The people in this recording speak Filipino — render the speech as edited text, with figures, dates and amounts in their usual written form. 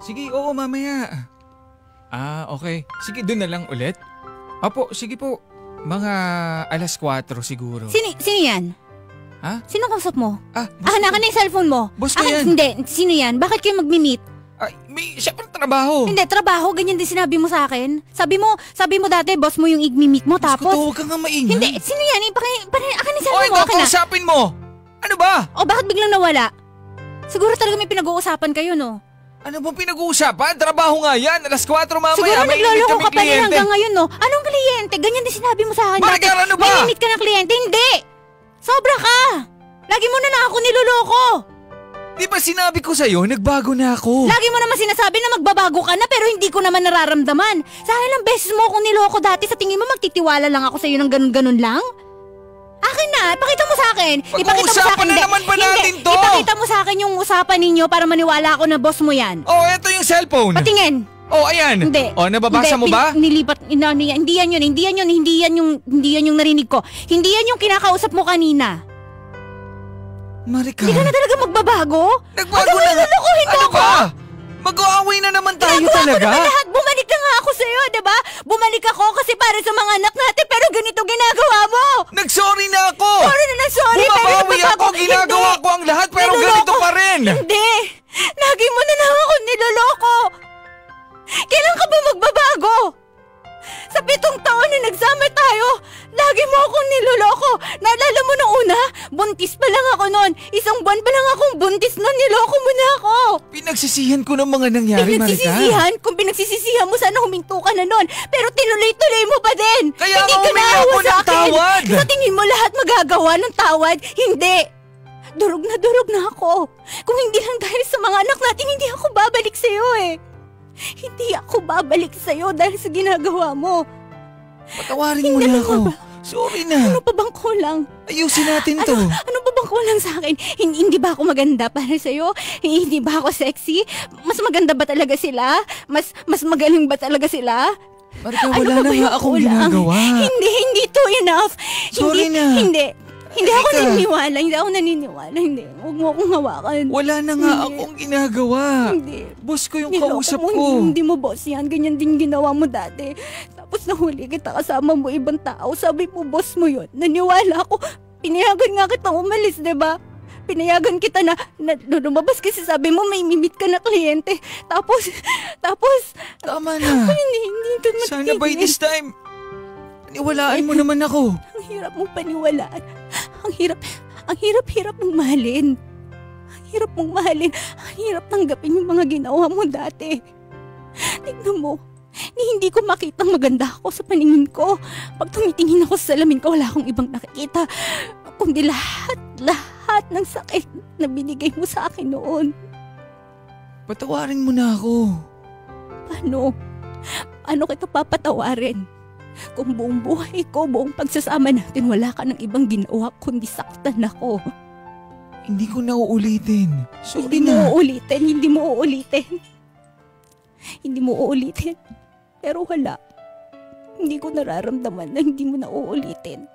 Sige, oo, mamaya. Okay. Sige, doon na lang ulit. Opo, sige po. Mga 4:00 siguro. Sino yan? Ha? Sino kausap mo? Boss Hanakan na yung cellphone mo. Boss ko yan. Hindi, sino yan? Bakit kayo mag-meet? Siyempre trabaho. Hindi, trabaho. Ganyan din sinabi mo sa akin. Sabi mo dati, boss mo yung igmimik mo, tapos... Boss ko to, huwag kang nga maingay. Hindi, sino yan? Akin yung cellphone mo, akin na. Kausapin mo! Ano ba? Bakit biglang nawala? Siguro talaga may pinag-uusapan kayo, no? Ano bang pinag-uusapan? Trabaho nga yan. 4:00 mamaya. Siguro May nagloloko kami ka pa rin kliyente. hanggang ngayon, no? Anong kliyente? Ganyan din sinabi mo sa akin dati. Maricar, ano ba? May limit ka ng kliyente. Hindi! Sobra ka! Lagi mo na ako niloloko. Di ba sinabi ko sa'yo, nagbago na ako. Lagi mo naman sinasabi na magbabago ka na pero hindi ko naman nararamdaman. Sa ilang beses mo akong niloko dati, sa tingin mo magtitiwala lang ako sa'yo ng ganun-ganun lang? Akin na, ipakita mo sa akin. Pag-uusapan na naman ba natin to? Ipakita mo sa akin yung usapan ninyo para maniwala ako na boss mo yan. Eto yung cellphone. Patingin. Ayan. Hindi. Nababasa mo ba? Nilipat, hindi yan yung narinig ko. Hindi yan yung kinakausap mo kanina. Maricar. Hindi ka na talaga magbabago? Nagbago na. Lulukuhin mo Ano ako? ba? Mag-aaway na naman tayo Ginagawa talaga. ko naman lahat. Bumalik na nga ako sa'yo, diba? Bumalik ako kasi para sa mga anak natin pero ganito ginagawa mo. Nag-sorry na ako. Sorry na sorry. Bumabawi ako. Ginagawa ko ang lahat pero ganito pa rin. Hindi. Lagi mo na lang ako niloloko. Kailan ka ba magbabago? Sa 7 taon na nagsama tayo, lagi mo akong niloloko. Naalala mo nung una, buntis pa lang ako noon. 1 buwan pa lang akong buntis noon, niloko mo na ako. Pinagsisihan ko ng mga nangyari, Maricar. Pinagsisisihan? Kung pinagsisisihan mo, sana huminto ka na noon. Pero tinuloy-tuloy mo pa din. Kaya hindi nga ka humingi naawa ako sa ng akin. tawad. Sa tingin mo lahat magagawa ng tawad? Hindi. Durog na ako. Kung hindi lang dahil sa mga anak natin, hindi ako babalik sa'yo eh. Hindi ako babalik sa'yo dahil sa ginagawa mo. Patawarin mo na ako. Sorry na. Ano pa bang kulang? Ayusin natin to. Ano pa bang kulang sa akin? Hindi ba ako maganda para sa'yo? Hindi ba ako sexy? Mas maganda ba talaga sila? Mas magaling ba talaga sila? Maricar, wala na nga akong ginagawa. Hindi to enough. Sorry na. Hindi ako naniniwala. Hindi. Huwag mo akong hawakan. Wala na nga akong ginagawa. Hindi. Boss ko yung Niloko kausap mo, ko. Hindi mo boss yan. Ganyan din ginawa mo dati. Tapos nahuli kita kasama mo ibang tao. Sabi mo boss mo yun. Naniwala ako. Pinayagan nga kita umalis, diba? Pinayagan kita na lumabas kasi sabi mo may mimit ka na kliyente. Tapos... Tama na. Hindi ito matigil. Sana by this time, paniwalaan mo naman ako. Ang hirap mong paniwalaan. Ang hirap mong mahalin. Ang hirap mong mahalin. Ang hirap tanggapin yung mga ginawa mo dati. Tignan mo. Hindi ko makitang maganda ako sa paningin ko. Pag tumitingin ako sa salamin ko, wala akong ibang nakikita. Kundi lahat ng sakit na binigay mo sa akin noon. Patawarin mo na ako. Paano kita papatawarin? Kung buong buhay ko, buong pagsasama natin, wala ka ng ibang ginawa kundi saktan ako. Hindi ko na uulitin. Sorry Hindi na. Hindi mo uulitin. Pero wala. Hindi ko nararamdaman na hindi mo na uulitin.